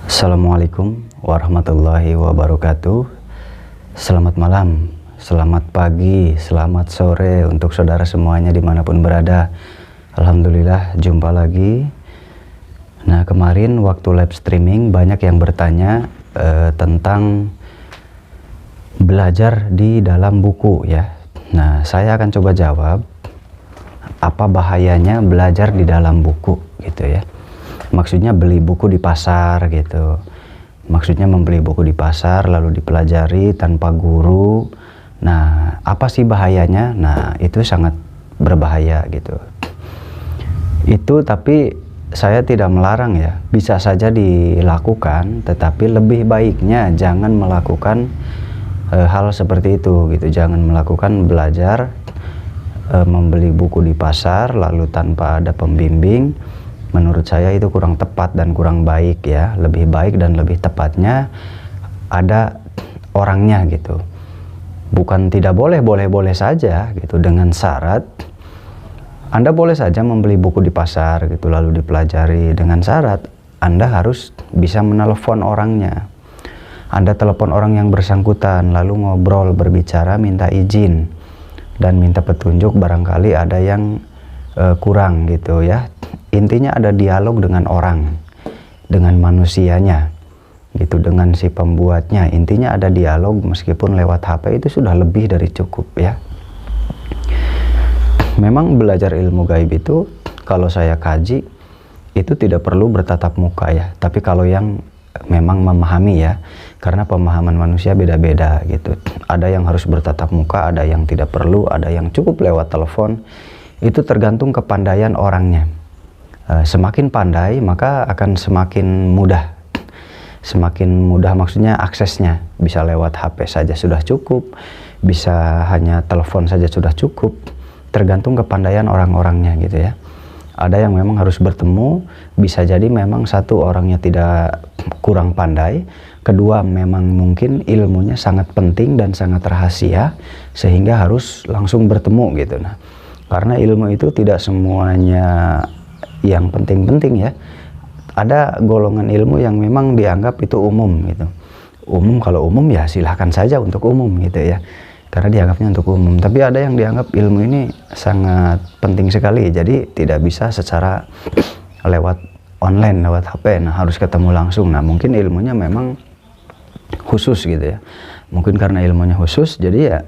Assalamualaikum warahmatullahi wabarakatuh. Selamat malam, selamat pagi, selamat sore untuk saudara semuanya dimanapun berada. Alhamdulillah jumpa lagi. Nah, kemarin waktu live streaming banyak yang bertanya tentang belajar di dalam buku ya. Nah, saya akan coba jawab apa bahayanya belajar di dalam buku gitu ya. Maksudnya beli buku di pasar gitu. Maksudnya membeli buku di pasar lalu dipelajari tanpa guru. Nah, apa sih bahayanya? Nah, itu sangat berbahaya gitu. Itu tapi saya tidak melarang ya. Bisa saja dilakukan, tetapi lebih baiknya jangan melakukan hal seperti itu gitu. Jangan melakukan belajar membeli buku di pasar lalu tanpa ada pembimbing. Menurut saya itu kurang tepat dan kurang baik ya. Lebih baik dan lebih tepatnya ada orangnya gitu. Bukan tidak boleh, boleh-boleh saja gitu, dengan syarat Anda boleh saja membeli buku di pasar gitu lalu dipelajari, dengan syarat Anda harus bisa menelepon orangnya. Anda telepon orang yang bersangkutan lalu ngobrol, berbicara, minta izin dan minta petunjuk barangkali ada yang kurang gitu ya. Intinya ada dialog dengan orang, dengan manusianya gitu, dengan si pembuatnya. Intinya ada dialog meskipun lewat HP itu sudah lebih dari cukup ya. Memang belajar ilmu gaib itu kalau saya kaji itu tidak perlu bertatap muka ya. Tapi kalau yang memang memahami ya, karena pemahaman manusia beda-beda gitu. Ada yang harus bertatap muka, ada yang tidak perlu, ada yang cukup lewat telepon. Itu tergantung kepandaian orangnya. Semakin pandai maka akan semakin mudah. Semakin mudah maksudnya aksesnya. Bisa lewat HP saja sudah cukup, bisa hanya telepon saja sudah cukup. Tergantung kepandaian orang-orangnya gitu ya. Ada yang memang harus bertemu, bisa jadi memang satu orangnya tidak kurang pandai, kedua memang mungkin ilmunya sangat penting dan sangat rahasia sehingga harus langsung bertemu gitu. Nah, karena ilmu itu tidak semuanya yang penting-penting ya. Ada golongan ilmu yang memang dianggap itu umum gitu. Umum, kalau umum ya silahkan saja untuk umum gitu ya. Karena dianggapnya untuk umum. Tapi ada yang dianggap ilmu ini sangat penting sekali. Jadi tidak bisa secara lewat online, lewat HP. Nah, harus ketemu langsung. Nah, mungkin ilmunya memang khusus gitu ya. Mungkin karena ilmunya khusus jadi ya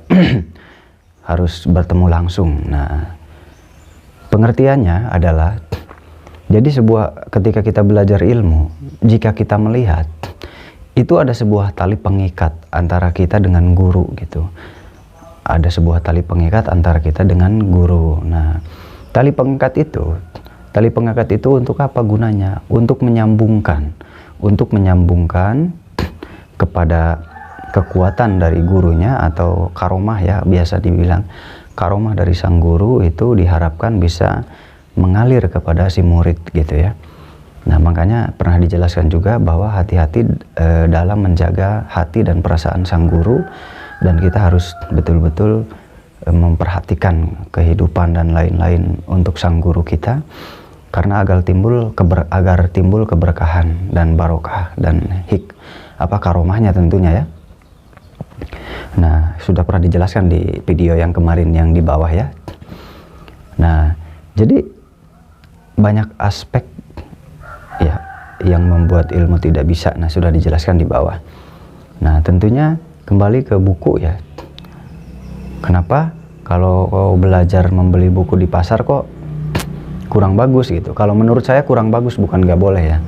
harus bertemu langsung. Nah, pengertiannya adalah jadi ketika kita belajar ilmu, jika kita melihat itu ada sebuah tali pengikat antara kita dengan guru gitu. Ada sebuah tali pengikat antara kita dengan guru. Nah, tali pengikat itu untuk apa gunanya? Untuk menyambungkan kepada kekuatan dari gurunya atau karomah ya, biasa dibilang karomah dari sang guru itu diharapkan bisa mengalir kepada si murid gitu ya. Nah, makanya pernah dijelaskan juga bahwa hati-hati dalam menjaga hati dan perasaan sang guru, dan kita harus betul-betul memperhatikan kehidupan dan lain-lain untuk sang guru kita, karena agar timbul keberkahan dan barokah dan karomahnya tentunya ya. Nah, sudah pernah dijelaskan di video yang kemarin yang di bawah ya. Nah, jadi banyak aspek ya yang membuat ilmu tidak bisa. Nah, sudah dijelaskan di bawah. Nah, tentunya kembali ke buku ya. Kenapa kalau kau belajar membeli buku di pasar kok kurang bagus gitu? Kalau menurut saya kurang bagus, bukan nggak boleh ya.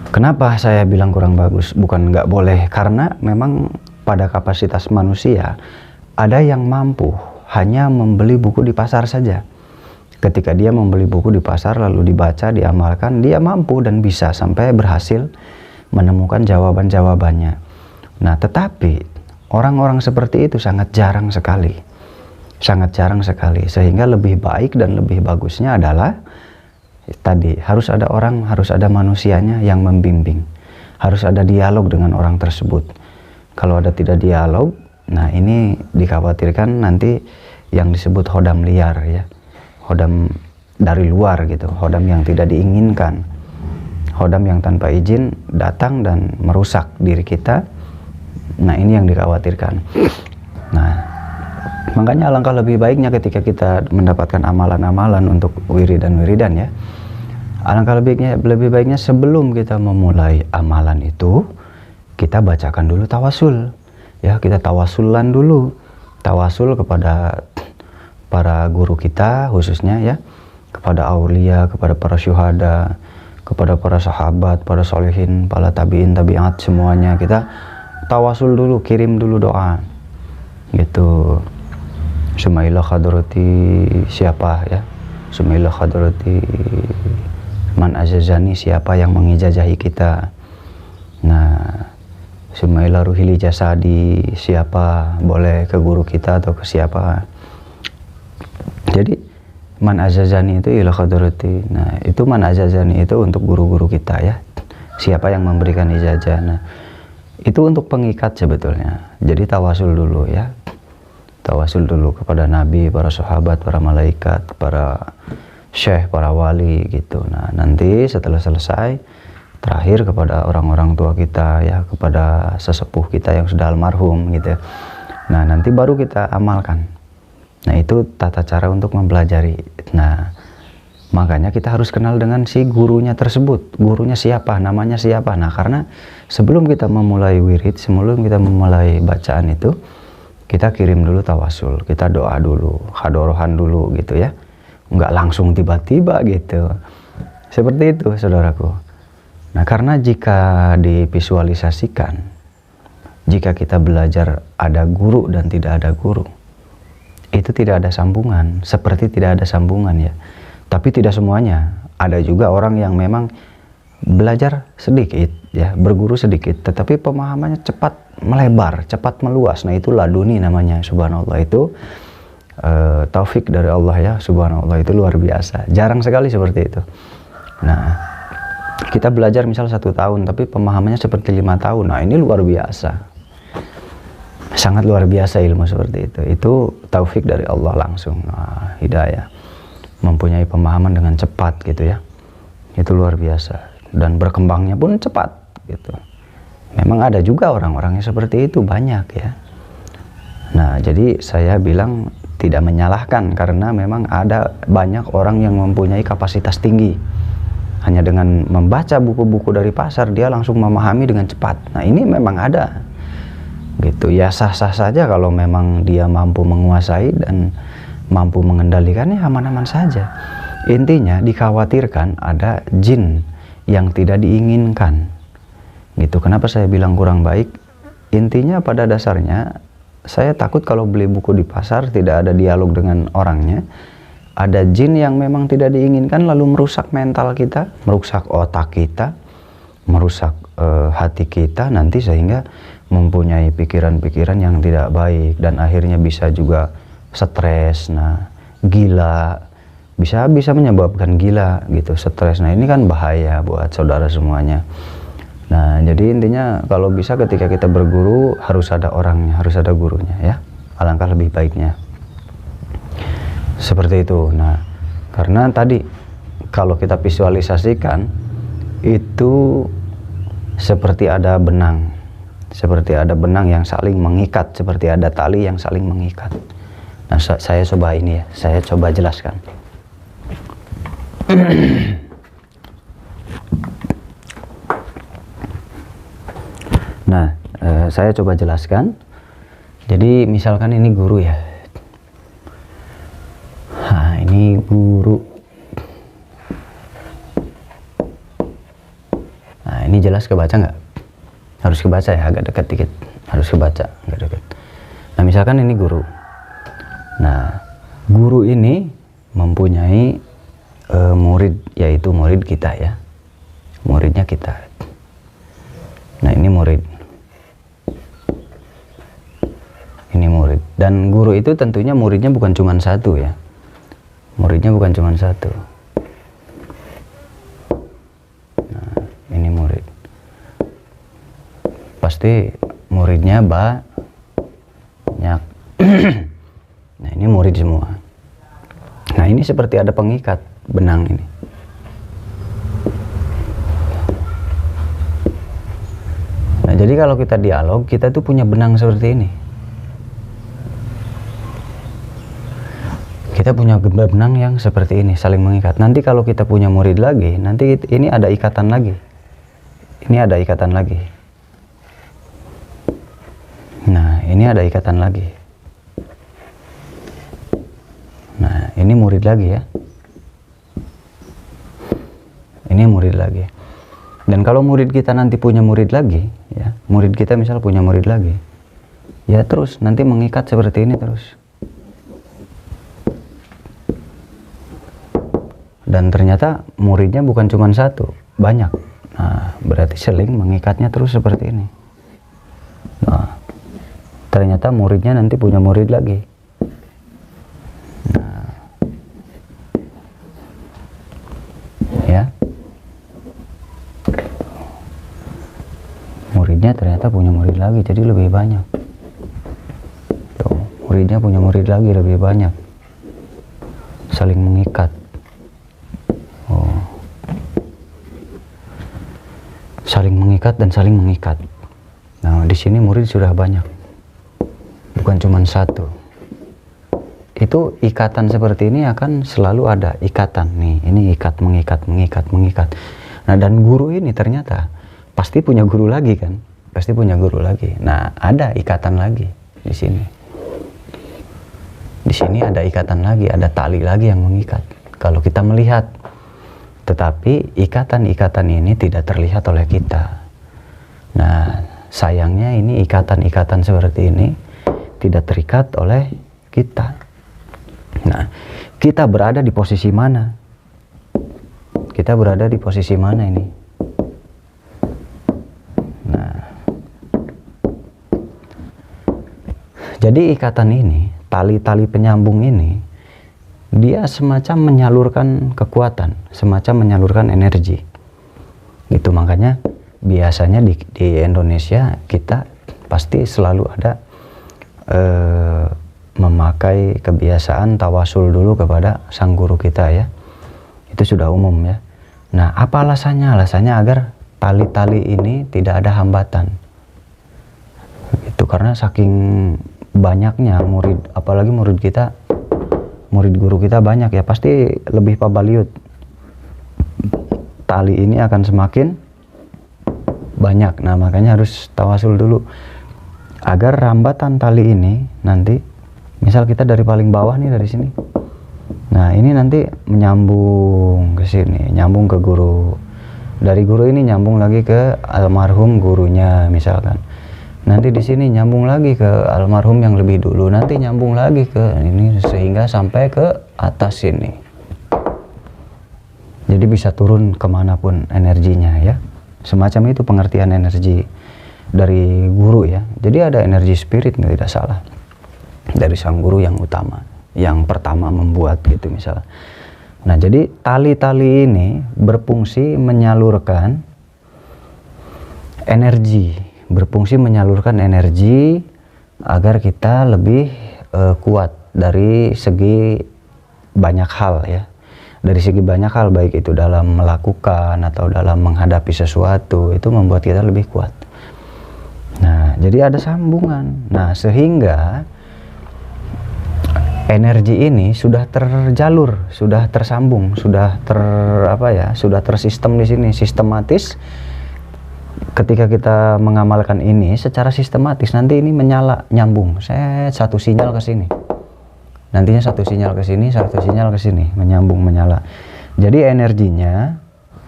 Kenapa saya bilang kurang bagus, bukan nggak boleh? Karena memang pada kapasitas manusia ada yang mampu hanya membeli buku di pasar saja. Ketika dia membeli buku di pasar lalu dibaca, diamalkan, dia mampu dan bisa sampai berhasil menemukan jawaban-jawabannya. Nah, tetapi orang-orang seperti itu sangat jarang sekali. Sangat jarang sekali. Sehingga lebih baik dan lebih bagusnya adalah tadi, harus ada orang, harus ada manusianya yang membimbing. Harus ada dialog dengan orang tersebut. Kalau ada tidak dialog, nah ini dikhawatirkan nanti yang disebut hodam liar ya. Hodam dari luar gitu, khodam yang tidak diinginkan, khodam yang tanpa izin datang dan merusak diri kita. Nah, ini yang dikhawatirkan. Nah, makanya alangkah lebih baiknya ketika kita mendapatkan amalan-amalan untuk wiridan ya, alangkah lebih baiknya sebelum kita memulai amalan itu, kita bacakan dulu tawasul ya, kita tawasulan dulu, tawasul kepada para guru kita khususnya ya, kepada aulia, kepada para syuhada, kepada para sahabat, para solehin, para tabiin, tabiat, semuanya kita tawasul dulu, kirim dulu doa gitu. Sumailah hadrati siapa ya, Sumailah hadrati man azazani, siapa yang mengijazahi kita. Nah, Sumailah ruhili jasadi, siapa, boleh ke guru kita atau ke siapa. Jadi man azazani itu ila hadrati. Nah, itu man azazani itu untuk guru-guru kita ya, siapa yang memberikan ijazah. Nah, itu untuk pengikat sebetulnya. Jadi tawasul dulu ya, tawasul dulu kepada nabi, para sahabat, para malaikat, para syekh, para wali gitu. Nah, nanti setelah selesai, terakhir kepada orang-orang tua kita ya, kepada sesepuh kita yang sudah almarhum gitu. Nah, nanti baru kita amalkan. Nah, itu tata cara untuk mempelajari. Nah, makanya kita harus kenal dengan si gurunya tersebut. Gurunya siapa, namanya siapa. Nah, karena sebelum kita memulai wirid, sebelum kita memulai bacaan itu, kita kirim dulu tawasul, kita doa dulu, hadorohan dulu gitu ya. Nggak langsung tiba-tiba gitu. Seperti itu, saudaraku. Nah, karena jika divisualisasikan, jika kita belajar ada guru dan tidak ada guru, itu tidak ada sambungan, seperti tidak ada sambungan ya. Tapi tidak semuanya. Ada juga orang yang memang belajar sedikit ya, berguru sedikit, tetapi pemahamannya cepat melebar, cepat meluas. Nah, itu laduni namanya, subhanallah. Itu taufik dari Allah ya, subhanallah, itu luar biasa. Jarang sekali seperti itu. Nah, kita belajar misal 1 tahun tapi pemahamannya seperti 5 tahun. Nah, ini luar biasa, sangat luar biasa ilmu seperti itu. Itu taufik dari Allah langsung. Nah, hidayah, mempunyai pemahaman dengan cepat gitu ya, itu luar biasa, dan berkembangnya pun cepat gitu. Memang ada juga orang-orang yang seperti itu, banyak ya. Nah, jadi saya bilang tidak menyalahkan, karena memang ada banyak orang yang mempunyai kapasitas tinggi. Hanya dengan membaca buku-buku dari pasar, dia langsung memahami dengan cepat. Nah, ini memang ada gitu ya, sah-sah saja kalau memang dia mampu menguasai dan mampu mengendalikannya, aman-aman saja. Intinya dikhawatirkan ada jin yang tidak diinginkan gitu. Kenapa saya bilang kurang baik? Intinya pada dasarnya saya takut kalau beli buku di pasar tidak ada dialog dengan orangnya, ada jin yang memang tidak diinginkan lalu merusak mental kita, merusak otak kita, merusak hati kita nanti, sehingga mempunyai pikiran-pikiran yang tidak baik dan akhirnya bisa juga stres. Nah, gila, bisa menyebabkan gila gitu, stres. Nah, ini kan bahaya buat saudara semuanya. Nah, jadi intinya kalau bisa ketika kita berguru harus ada orangnya, harus ada gurunya ya, alangkah lebih baiknya seperti itu. Nah, karena tadi kalau kita visualisasikan itu seperti ada benang, seperti ada benang yang saling mengikat, seperti ada tali yang saling mengikat. Nah, saya coba ini ya, saya coba jelaskan. Nah, saya coba jelaskan. Jadi misalkan ini guru ya. Nah, ini guru. Nah, ini jelas kebaca nggak? Harus kebaca ya, agak dekat dikit. Harus kebaca, agak dekat. Nah, misalkan ini guru. Nah, guru ini mempunyai murid, yaitu murid kita ya. Muridnya kita. Nah, ini murid. Ini murid. Dan guru itu tentunya muridnya bukan cuma satu ya. Muridnya bukan cuma satu. Nah, ini murid. Pasti muridnya banyak. Nah, ini murid semua. Nah, ini seperti ada pengikat. benang ini. Nah, jadi kalau kita dialog, kita tuh punya benang seperti ini. Kita punya benang yang seperti ini, saling mengikat. Nanti kalau kita punya murid lagi, nanti ini ada ikatan lagi. Ini ada ikatan lagi. Nah, ini ada ikatan lagi. Nah, ini murid lagi ya. Ini murid lagi. Dan kalau murid kita nanti punya murid lagi, ya, murid kita misal punya murid lagi, ya terus nanti mengikat seperti ini terus. Dan ternyata muridnya bukan cuma satu, banyak. Nah, berarti seling mengikatnya terus seperti ini. Nah, ternyata muridnya nanti punya murid lagi. Nah, ya, muridnya ternyata punya murid lagi, jadi lebih banyak. Tuh, muridnya punya murid lagi lebih banyak, saling mengikat. Saling mengikat dan saling mengikat. Nah, di sini murid sudah banyak, bukan cuma satu. Itu ikatan seperti ini akan selalu ada ikatan nih. Ini ikat, mengikat, mengikat, mengikat. Nah, dan guru ini ternyata pasti punya guru lagi kan? Pasti punya guru lagi. Nah, ada ikatan lagi di sini. Di sini ada ikatan lagi, ada tali lagi yang mengikat. Kalau kita melihat. Tetapi ikatan-ikatan ini tidak terlihat oleh kita. Nah, sayangnya ini ikatan-ikatan seperti ini tidak terikat oleh kita. Nah, kita berada di posisi mana? Kita berada di posisi mana ini? Nah, jadi ikatan ini, tali-tali penyambung ini, dia semacam menyalurkan kekuatan, semacam menyalurkan energi. Itu makanya biasanya di Indonesia kita pasti selalu ada memakai kebiasaan tawasul dulu kepada sang guru kita ya. Itu sudah umum ya. Nah, apa alasannya? Alasannya agar tali-tali ini tidak ada hambatan. Itu karena saking banyaknya murid, apalagi murid kita, murid guru kita banyak ya, pasti lebih pabaliut. Tali ini akan semakin banyak. Nah, makanya harus tawasul dulu agar rambatan tali ini nanti, misal kita dari paling bawah nih, dari sini. Nah, ini nanti menyambung ke sini, nyambung ke guru. Dari guru ini nyambung lagi ke almarhum gurunya misalkan. Nanti di sini nyambung lagi ke almarhum yang lebih dulu, nanti nyambung lagi ke ini sehingga sampai ke atas sini. Jadi bisa turun kemanapun energinya ya. Semacam itu pengertian energi dari guru ya. Jadi ada energi spirit, tidak salah, dari sang guru yang utama, yang pertama membuat gitu misalnya. Nah, jadi tali-tali ini berfungsi menyalurkan energi. Berfungsi menyalurkan energi agar kita lebih kuat dari segi banyak hal ya. Dari segi banyak hal, baik itu dalam melakukan atau dalam menghadapi sesuatu, itu membuat kita lebih kuat. Nah, jadi ada sambungan. Nah, sehingga energi ini sudah terjalur, sudah tersambung, sudah sudah tersistem di sini, sistematis. Ketika kita mengamalkan ini secara sistematis, nanti ini menyala, nyambung. Satu sinyal ke sini. Nantinya satu sinyal ke sini, satu sinyal ke sini, menyambung, menyala. Jadi energinya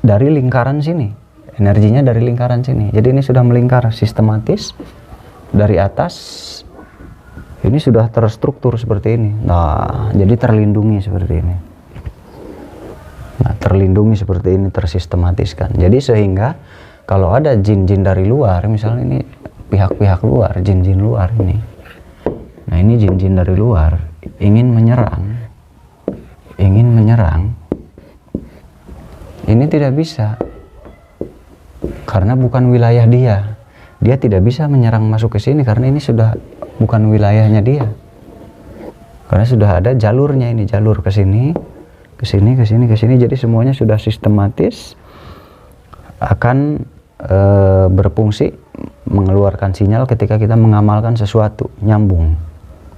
dari lingkaran sini. Energinya dari lingkaran sini. Jadi ini sudah melingkar sistematis dari atas. Ini sudah terstruktur seperti ini. Nah, jadi terlindungi seperti ini. Nah, terlindungi seperti ini, tersistematiskan. Jadi sehingga kalau ada jin-jin dari luar, misalnya ini pihak-pihak luar, jin-jin luar ini. Nah, ini jin-jin dari luar ingin menyerang. Ini tidak bisa. Karena bukan wilayah dia. Dia tidak bisa menyerang masuk ke sini karena ini sudah bukan wilayahnya dia. Karena sudah ada jalurnya, ini jalur ke sini, ke sini, ke sini, ke sini. Jadi semuanya sudah sistematis akan berfungsi mengeluarkan sinyal ketika kita mengamalkan sesuatu, nyambung.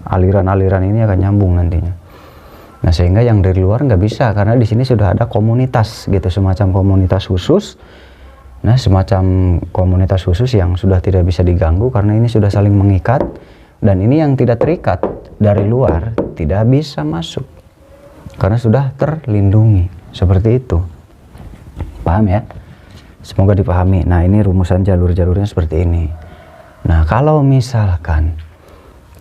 Aliran-aliran ini akan nyambung nantinya. Nah, sehingga yang dari luar nggak bisa, karena di sini sudah ada komunitas gitu, semacam komunitas khusus. Nah, semacam komunitas khusus yang sudah tidak bisa diganggu karena ini sudah saling mengikat, dan ini yang tidak terikat dari luar tidak bisa masuk karena sudah terlindungi. Seperti itu. Paham ya? Semoga dipahami. Nah, ini rumusan jalur-jalurnya seperti ini. Nah, kalau misalkan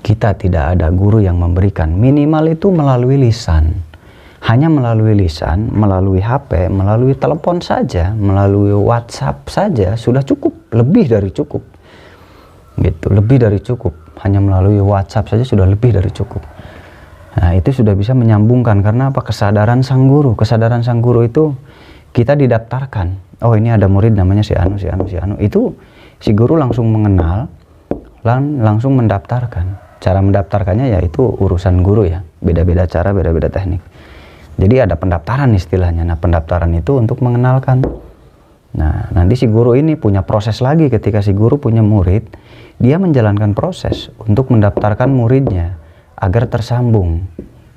kita tidak ada guru yang memberikan, minimal itu melalui lisan. Hanya melalui lisan, melalui HP, melalui telepon saja, melalui WhatsApp saja sudah cukup, lebih dari cukup. Gitu, lebih dari cukup. Hanya melalui WhatsApp saja sudah lebih dari cukup. Nah, itu sudah bisa menyambungkan. Karena apa? Kesadaran sang guru. Kesadaran sang guru itu kita didaftarkan. Oh, ini ada murid namanya si Anu, si Anu, si Anu. Itu si guru langsung mengenal, langsung mendaftarkan. Cara mendaftarkannya yaitu urusan guru ya. Beda-beda cara, beda-beda teknik. Jadi ada pendaftaran istilahnya. Nah, pendaftaran itu untuk mengenalkan. Nah, nanti si guru ini punya proses lagi. Ketika si guru punya murid, dia menjalankan proses untuk mendaftarkan muridnya agar tersambung.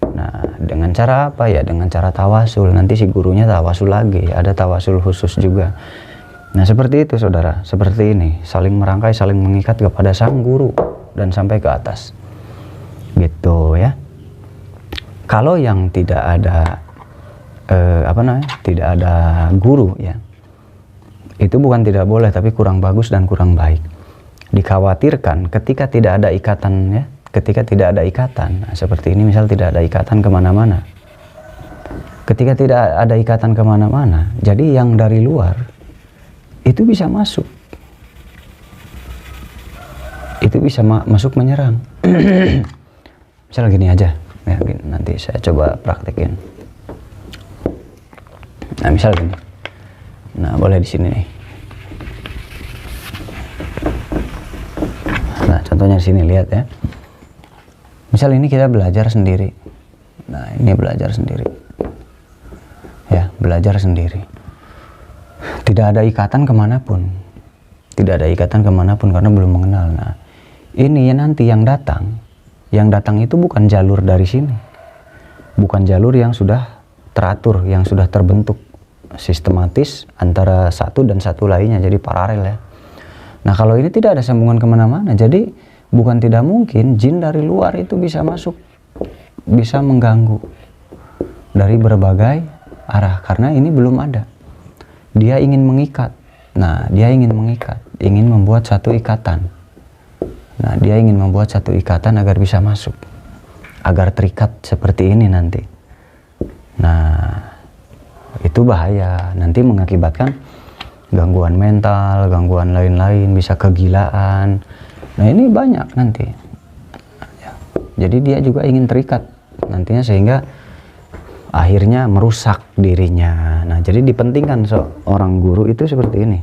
Nah, dengan cara apa ya? Dengan cara tawasul. Nanti si gurunya tawasul lagi. Ada tawasul khusus juga. Nah, seperti itu saudara. Seperti ini. Saling merangkai, saling mengikat kepada sang guru. Dan sampai ke atas. Gitu ya. Kalau yang tidak ada tidak ada guru ya, itu bukan tidak boleh, tapi kurang bagus dan kurang baik. Dikhawatirkan ketika tidak ada ikatan ya, ketika tidak ada ikatan, nah, seperti ini misal tidak ada ikatan kemana-mana. Ketika tidak ada ikatan kemana-mana, jadi yang dari luar itu bisa masuk, itu bisa masuk menyerang. Misal gini aja. Ya, nanti saya coba praktekin. Nah, misal gini. Nah, boleh di sini nih. Nah, contohnya di sini, lihat ya. Misal ini kita belajar sendiri. Nah, ini belajar sendiri. Ya, belajar sendiri. Tidak ada ikatan kemanapun. Tidak ada ikatan kemanapun karena belum mengenal. Nah, ini ya nanti yang datang. Yang datang itu bukan jalur dari sini. Bukan jalur yang sudah teratur, yang sudah terbentuk sistematis antara satu dan satu lainnya, jadi paralel ya. Nah, kalau ini tidak ada sambungan kemana-mana, jadi bukan tidak mungkin jin dari luar itu bisa masuk, bisa mengganggu dari berbagai arah, karena ini belum ada. Dia ingin mengikat. Nah, dia ingin mengikat, ingin membuat satu ikatan. Nah, dia ingin membuat satu ikatan agar bisa masuk, agar terikat seperti ini nanti. Nah, itu bahaya, nanti mengakibatkan gangguan mental, gangguan lain-lain, bisa kegilaan. Nah, ini banyak nanti. Ya. Jadi dia juga ingin terikat nantinya, sehingga akhirnya merusak dirinya. Nah, jadi dipentingkan seorang guru itu seperti ini.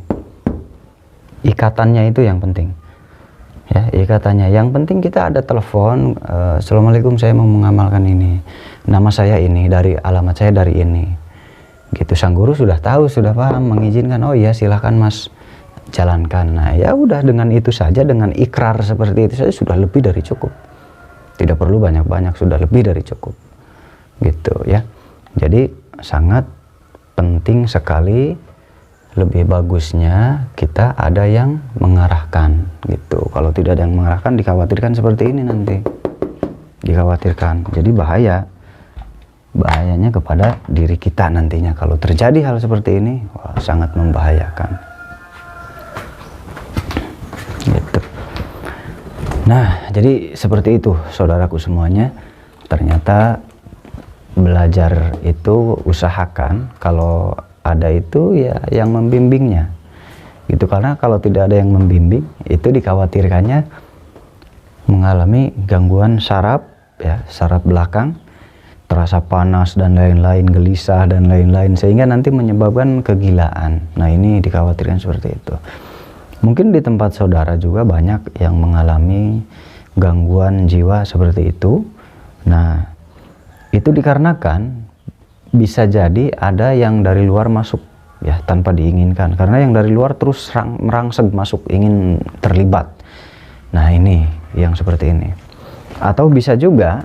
Ikatannya itu yang penting. Ya, ikatannya. Yang penting kita ada telepon, Assalamualaikum, saya mau mengamalkan ini. Nama saya ini, dari alamat saya dari ini. Gitu, sang guru sudah tahu, sudah paham, mengizinkan. Oh iya, silahkan mas, jalankan. Nah, ya udah, dengan itu saja, dengan ikrar seperti itu saja sudah lebih dari cukup. Tidak perlu banyak-banyak, sudah lebih dari cukup. Gitu ya. Jadi sangat penting sekali. Lebih bagusnya kita ada yang mengarahkan gitu. Kalau tidak ada yang mengarahkan, dikhawatirkan seperti ini nanti. Dikhawatirkan. Jadi bahayanya kepada diri kita nantinya. Kalau terjadi hal seperti ini, wah, sangat membahayakan. Gitu. Nah, jadi seperti itu saudaraku semuanya. Ternyata belajar itu usahakan kalau ada itu ya yang membimbingnya gitu, karena kalau tidak ada yang membimbing itu dikhawatirkannya mengalami gangguan saraf ya, saraf belakang, terasa panas dan lain-lain, gelisah dan lain-lain, sehingga nanti menyebabkan kegilaan. Nah, ini dikhawatirkan seperti itu. Mungkin di tempat saudara juga banyak yang mengalami gangguan jiwa seperti itu. Nah, itu dikarenakan bisa jadi ada yang dari luar masuk ya tanpa diinginkan, karena yang dari luar terus merangsek masuk ingin terlibat. Nah ini yang seperti ini. Atau bisa juga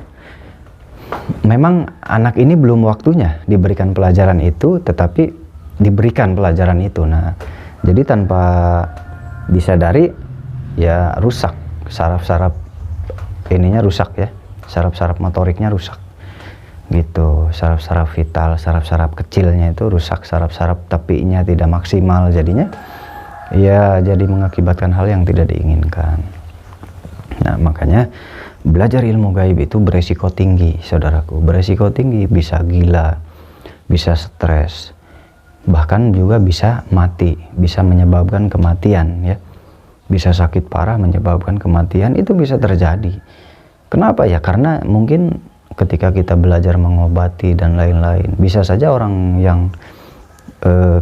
memang anak ini belum waktunya diberikan pelajaran itu, tetapi diberikan pelajaran itu. Nah jadi tanpa disadari ya rusak, saraf-saraf ininya rusak ya, saraf-saraf motoriknya rusak gitu, saraf-saraf vital, saraf-saraf kecilnya itu rusak, saraf-saraf tepinya tidak maksimal, jadinya ya jadi mengakibatkan hal yang tidak diinginkan. Nah makanya belajar ilmu gaib itu beresiko tinggi, saudaraku, beresiko tinggi, bisa gila, bisa stres, bahkan juga bisa mati, bisa menyebabkan kematian ya, bisa sakit parah menyebabkan kematian, itu bisa terjadi. Kenapa ya? Karena mungkin ketika kita belajar mengobati dan lain-lain, bisa saja orang yang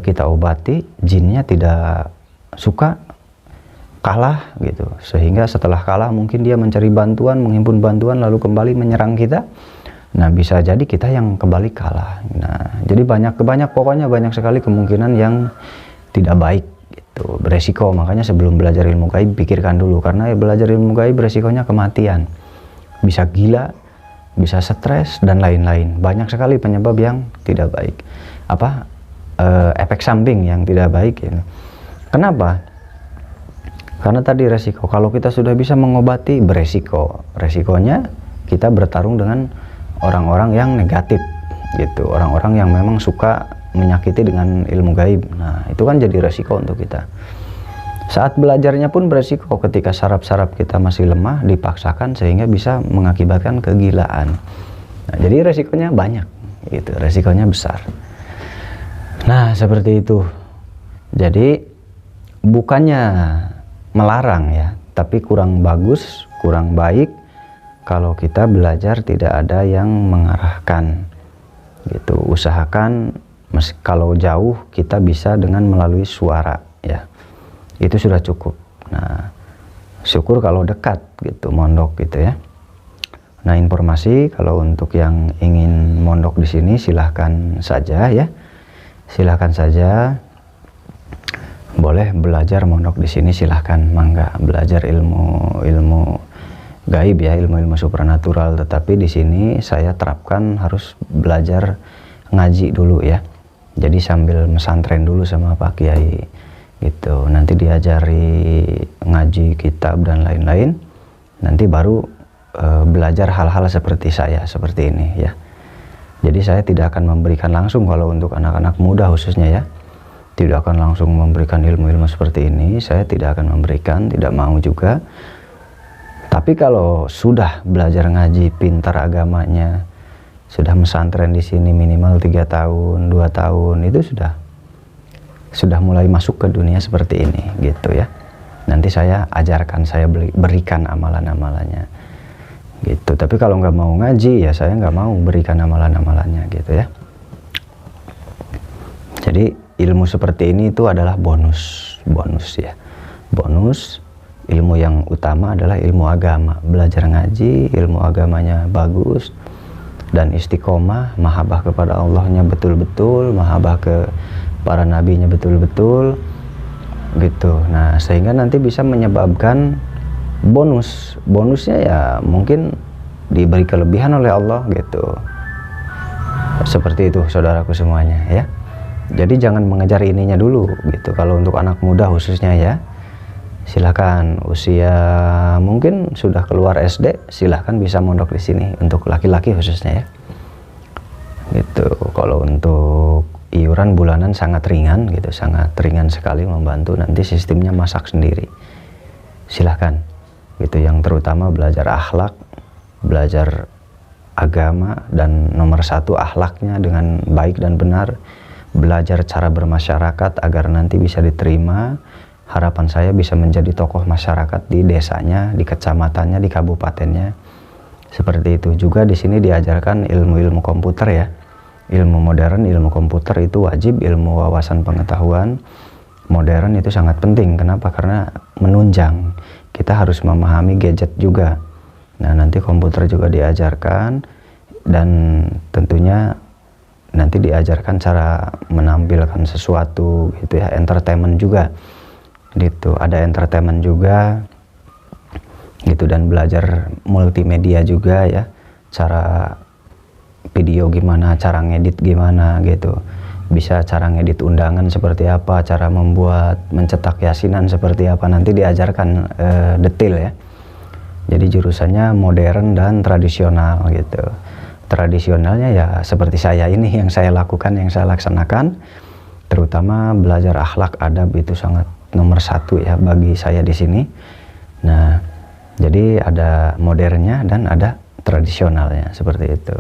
kita obati jinnya tidak suka, kalah gitu, sehingga setelah kalah mungkin dia mencari bantuan, menghimpun bantuan, lalu kembali menyerang kita. Nah bisa jadi kita yang kembali kalah. Nah jadi pokoknya banyak sekali kemungkinan yang tidak baik gitu, beresiko. Makanya sebelum belajar ilmu gaib pikirkan dulu, karena belajar ilmu gaib beresikonya kematian, bisa gila, bisa stres dan lain-lain. Banyak sekali penyebab yang tidak baik, efek samping yang tidak baik gitu. Kenapa? Karena tadi resiko, kalau kita sudah bisa mengobati beresiko, resikonya kita bertarung dengan orang-orang yang negatif gitu, orang-orang yang memang suka menyakiti dengan ilmu gaib. Nah itu kan jadi resiko untuk kita. Saat belajarnya pun beresiko, ketika saraf-saraf kita masih lemah dipaksakan sehingga bisa mengakibatkan kegilaan. Nah, jadi resikonya banyak gitu, resikonya besar. Nah seperti itu. Jadi bukannya melarang ya, tapi kurang bagus, kurang baik kalau kita belajar tidak ada yang mengarahkan gitu. Usahakan kalau jauh kita bisa dengan melalui suara ya, itu sudah cukup. Nah syukur kalau dekat gitu, mondok gitu ya. Nah informasi kalau untuk yang ingin mondok di sini silahkan saja ya, silahkan saja, boleh belajar mondok di sini, silahkan, mangga belajar ilmu gaib ya, ilmu supranatural. Tetapi di sini saya terapkan harus belajar ngaji dulu ya. Jadi sambil mesantren dulu sama Pak Kiai gitu, nanti diajari ngaji kitab dan lain-lain, nanti baru belajar hal-hal seperti saya seperti ini ya. Jadi saya tidak akan memberikan langsung kalau untuk anak-anak muda khususnya ya, tidak akan langsung memberikan ilmu-ilmu seperti ini. Saya tidak akan memberikan, tidak mau juga. Tapi kalau sudah belajar ngaji, pintar agamanya, sudah mesantren di sini minimal 3 tahun, 2 tahun, itu sudah mulai masuk ke dunia seperti ini gitu ya. Nanti saya ajarkan, saya berikan amalan-amalannya gitu. Tapi kalau nggak mau ngaji ya saya nggak mau berikan amalan-amalannya gitu ya. Jadi ilmu seperti ini itu adalah bonus ya, bonus. Ilmu yang utama adalah ilmu agama, belajar ngaji, ilmu agamanya bagus dan istiqomah, mahabbah kepada Allahnya betul-betul, mahabbah ke para nabinya betul-betul gitu. Nah sehingga nanti bisa menyebabkan bonusnya ya mungkin diberi kelebihan oleh Allah gitu. Seperti itu saudaraku semuanya ya. Jadi jangan mengejar ininya dulu gitu. Kalau untuk anak muda khususnya ya, silahkan, usia mungkin sudah keluar SD, silahkan bisa mondok di sini untuk laki-laki khususnya ya. Gitu. Kalau untuk iuran bulanan sangat ringan gitu, sangat ringan sekali membantu. Nanti sistemnya masak sendiri. Silahkan. Gitu, yang terutama belajar akhlak, belajar agama, dan nomor 1 akhlaknya dengan baik dan benar. Belajar cara bermasyarakat agar nanti bisa diterima. Harapan saya bisa menjadi tokoh masyarakat di desanya, di kecamatannya, di kabupatennya. Seperti itu. Juga di sini diajarkan ilmu-ilmu komputer ya. Ilmu modern, ilmu komputer itu wajib, ilmu wawasan pengetahuan modern itu sangat penting. Kenapa? Karena menunjang. Kita harus memahami gadget juga. Nah, nanti komputer juga diajarkan, dan tentunya nanti diajarkan cara menampilkan sesuatu gitu ya, entertainment juga gitu, ada entertainment juga gitu, dan belajar multimedia juga ya, cara video gimana, cara ngedit gimana gitu, bisa cara ngedit undangan seperti apa, cara mencetak yasinan seperti apa, nanti diajarkan detail ya. Jadi jurusannya modern dan tradisional gitu. Tradisionalnya ya seperti saya ini, yang saya lakukan, yang saya laksanakan, terutama belajar akhlak adab itu sangat nomor satu ya bagi saya di sini. Nah, jadi ada modernnya dan ada tradisionalnya seperti itu.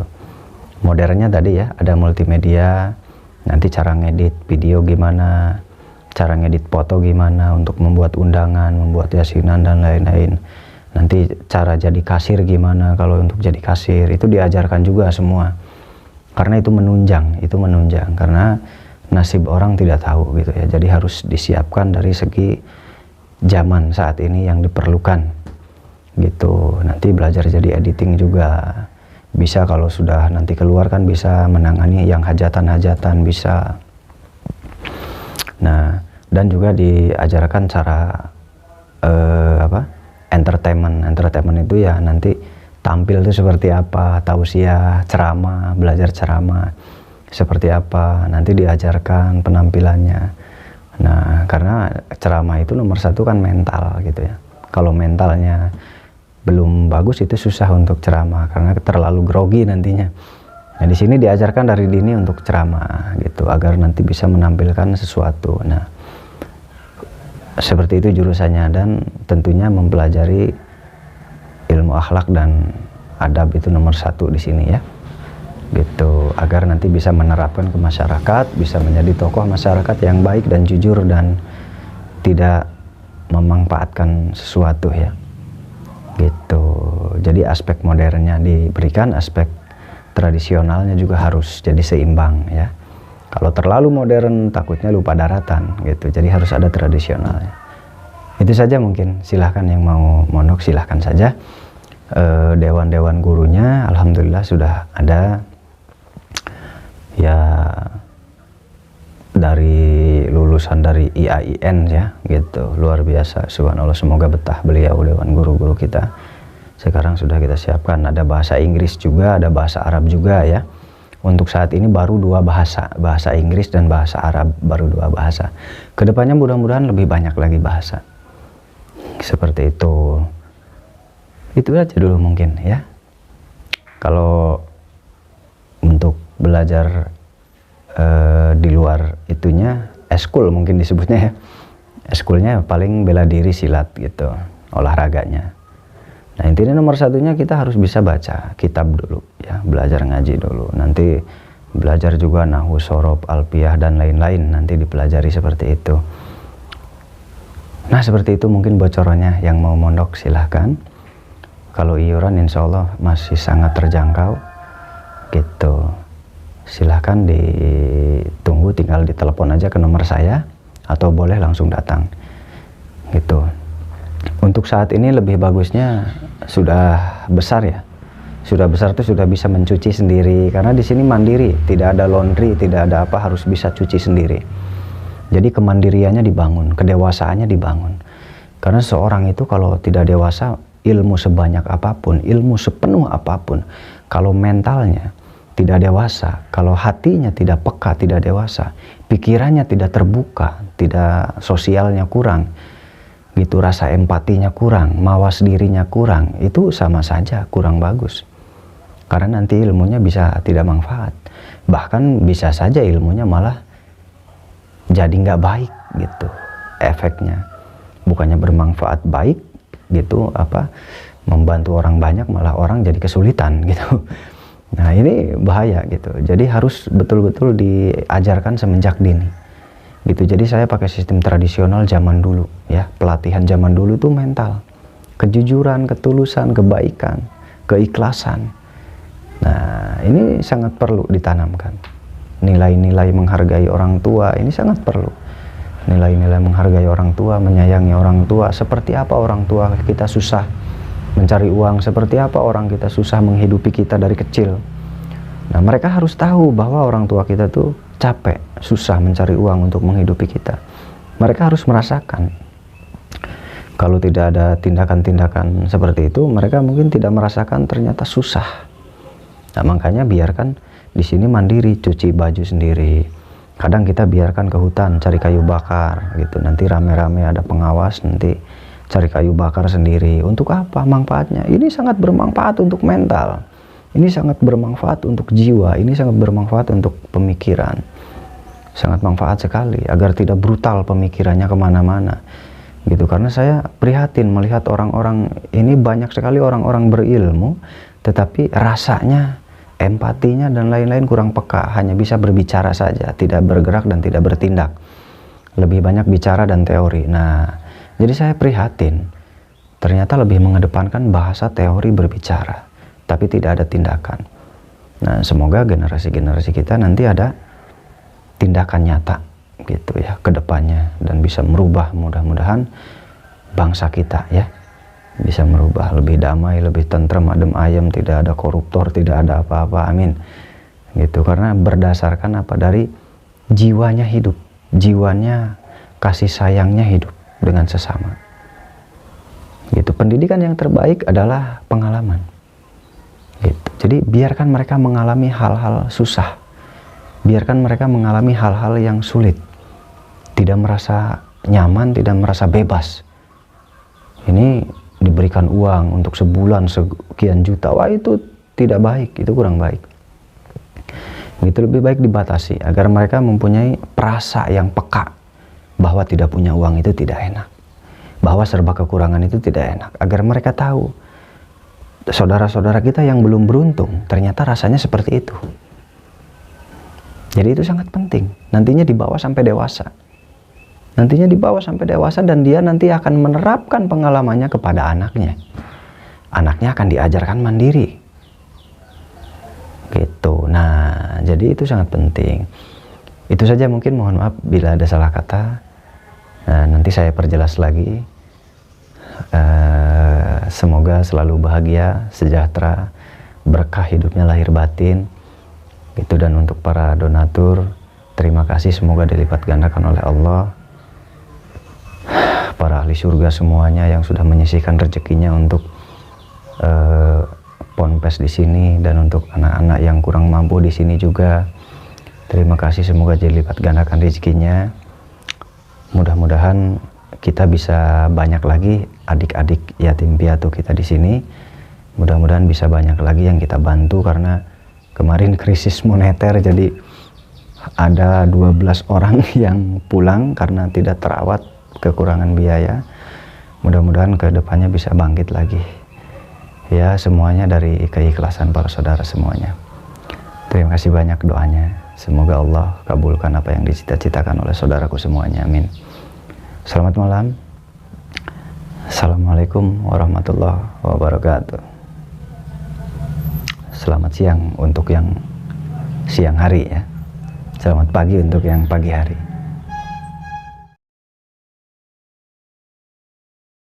Modernnya tadi ya, ada multimedia, nanti cara ngedit video gimana, cara ngedit foto gimana untuk membuat undangan, membuat yasinan dan lain-lain. Nanti cara jadi kasir gimana, kalau untuk jadi kasir itu diajarkan juga semua. Karena itu menunjang karena nasib orang tidak tahu gitu ya. Jadi harus disiapkan dari segi zaman saat ini yang diperlukan gitu. Nanti belajar jadi editing juga bisa, kalau sudah nanti keluar kan bisa menangani yang hajatan-hajatan bisa. Nah, dan juga diajarkan cara entertainment itu ya, nanti tampil itu seperti apa, tausiah, ceramah, belajar ceramah seperti apa, nanti diajarkan penampilannya. Nah, karena ceramah itu nomor satu kan mental gitu ya. Kalau mentalnya belum bagus itu susah untuk ceramah karena terlalu grogi nantinya. Nah, di sini diajarkan dari dini untuk ceramah gitu, agar nanti bisa menampilkan sesuatu. Nah, seperti itu jurusannya, dan tentunya mempelajari ilmu akhlak dan adab itu nomor satu di sini ya, gitu, agar nanti bisa menerapkan ke masyarakat, bisa menjadi tokoh masyarakat yang baik dan jujur dan tidak memanfaatkan sesuatu ya, gitu. Jadi aspek modernnya diberikan, aspek tradisionalnya juga harus jadi seimbang ya. Kalau terlalu modern takutnya lupa daratan gitu, jadi harus ada tradisionalnya. Itu saja mungkin, silahkan yang mau mondok silahkan saja. Dewan-dewan gurunya alhamdulillah sudah ada ya, dari lulusan dari IAIN ya gitu, luar biasa, subhanallah, semoga betah beliau dewan guru-guru kita. Sekarang sudah kita siapkan, ada bahasa Inggris juga, ada bahasa Arab juga ya. Untuk saat ini baru 2 bahasa, bahasa Inggris dan bahasa Arab, baru 2 bahasa. Kedepannya mudah-mudahan lebih banyak lagi bahasa. Seperti itu. Itu aja dulu mungkin ya. Kalau untuk belajar di luar itunya, eskul mungkin disebutnya ya. Eskulnya paling bela diri, silat gitu, olahraganya. Nah, intinya nomor satunya kita harus bisa baca kitab dulu ya, belajar ngaji dulu. Nanti belajar juga nahwu, shorob, alfiyah dan lain-lain, nanti dipelajari seperti itu. Nah, seperti itu mungkin bocorannya. Yang mau mondok silahkan. Kalau iuran insya Allah masih sangat terjangkau gitu. Silahkan ditunggu, tinggal ditelepon aja ke nomor saya atau boleh langsung datang gitu. Untuk saat ini lebih bagusnya sudah besar ya. Sudah besar itu sudah bisa mencuci sendiri, karena di sini mandiri, tidak ada laundry, tidak ada apa, harus bisa cuci sendiri. Jadi kemandiriannya dibangun, kedewasaannya dibangun. Karena seorang itu kalau tidak dewasa, ilmu sebanyak apapun, ilmu sepenuh apapun, kalau mentalnya tidak dewasa, kalau hatinya tidak peka, tidak dewasa, pikirannya tidak terbuka, tidak sosialnya kurang, gitu, rasa empatinya kurang, mawas dirinya kurang, itu sama saja kurang bagus. Karena nanti ilmunya bisa tidak manfaat, bahkan bisa saja ilmunya malah jadi nggak baik gitu efeknya. Bukannya bermanfaat baik gitu, membantu orang banyak, malah orang jadi kesulitan gitu. Nah, ini bahaya gitu. Jadi harus betul-betul diajarkan semenjak dini gitu. Jadi saya pakai sistem tradisional zaman dulu ya. Pelatihan zaman dulu itu mental, kejujuran, ketulusan, kebaikan, keikhlasan. Nah, ini sangat perlu ditanamkan. Nilai-nilai menghargai orang tua ini sangat perlu. Nilai-nilai menghargai orang tua, menyayangi orang tua. Seperti apa orang tua kita susah mencari uang, seperti apa orang kita susah menghidupi kita dari kecil. Nah, mereka harus tahu bahwa orang tua kita tuh capek, susah mencari uang untuk menghidupi kita. Mereka harus merasakan. Kalau tidak ada tindakan-tindakan seperti itu, mereka mungkin tidak merasakan ternyata susah. Nah, makanya biarkan di sini mandiri, cuci baju sendiri. Kadang kita biarkan ke hutan cari kayu bakar gitu. Nanti rame-rame ada pengawas, nanti cari kayu bakar sendiri. Untuk apa manfaatnya? Ini sangat bermanfaat untuk mental. Ini sangat bermanfaat untuk jiwa. Ini sangat bermanfaat untuk pemikiran. Sangat manfaat sekali agar tidak brutal pemikirannya kemana-mana gitu. Karena saya prihatin melihat orang-orang ini, banyak sekali orang-orang berilmu tetapi rasanya, empatinya dan lain-lain kurang peka, hanya bisa berbicara saja, tidak bergerak dan tidak bertindak, lebih banyak bicara dan teori. Nah, jadi saya prihatin, ternyata lebih mengedepankan bahasa teori berbicara tapi tidak ada tindakan. Nah, semoga generasi-generasi kita nanti ada tindakan nyata gitu ya ke depannya dan bisa merubah, mudah-mudahan bangsa kita ya bisa merubah lebih damai, lebih tentrem, adem ayem, tidak ada koruptor, tidak ada apa-apa, amin gitu. Karena berdasarkan apa? Dari jiwanya hidup, jiwanya kasih sayangnya hidup dengan sesama gitu. Pendidikan yang terbaik adalah pengalaman gitu. Jadi biarkan mereka mengalami hal-hal susah, biarkan mereka mengalami hal-hal yang sulit, tidak merasa nyaman, tidak merasa bebas. Ini diberikan uang untuk sebulan sekian juta, wah itu tidak baik, itu kurang baik. Itu lebih baik dibatasi agar mereka mempunyai perasa yang peka bahwa tidak punya uang itu tidak enak, bahwa serba kekurangan itu tidak enak, agar mereka tahu saudara-saudara kita yang belum beruntung ternyata rasanya seperti itu. Jadi itu sangat penting, nantinya dibawa sampai dewasa. Nantinya dibawa sampai dewasa dan dia nanti akan menerapkan pengalamannya kepada anaknya. Anaknya akan diajarkan mandiri. Gitu. Nah, jadi itu sangat penting. Itu saja, mungkin mohon maaf bila ada salah kata. Nanti saya perjelas lagi. Semoga selalu bahagia, sejahtera, berkah hidupnya lahir batin. Gitu. Dan untuk para donatur, terima kasih, semoga dilipat gandakan oleh Allah. Para ahli surga semuanya yang sudah menyisihkan rezekinya untuk ponpes di sini dan untuk anak-anak yang kurang mampu di sini juga, terima kasih, semoga dilipat gandakan rezekinya. Mudah-mudahan kita bisa banyak lagi adik-adik yatim piatu kita di sini. Mudah-mudahan bisa banyak lagi yang kita bantu, karena kemarin krisis moneter, jadi ada 12 orang yang pulang karena tidak terawat, kekurangan biaya. Mudah-mudahan ke depannya bisa bangkit lagi. Ya, semuanya dari keikhlasan para saudara semuanya. Terima kasih banyak doanya. Semoga Allah kabulkan apa yang dicita-citakan oleh saudaraku semuanya. Amin. Selamat malam. Assalamualaikum warahmatullahi wabarakatuh. Selamat siang untuk yang siang hari ya. Selamat pagi untuk yang pagi hari.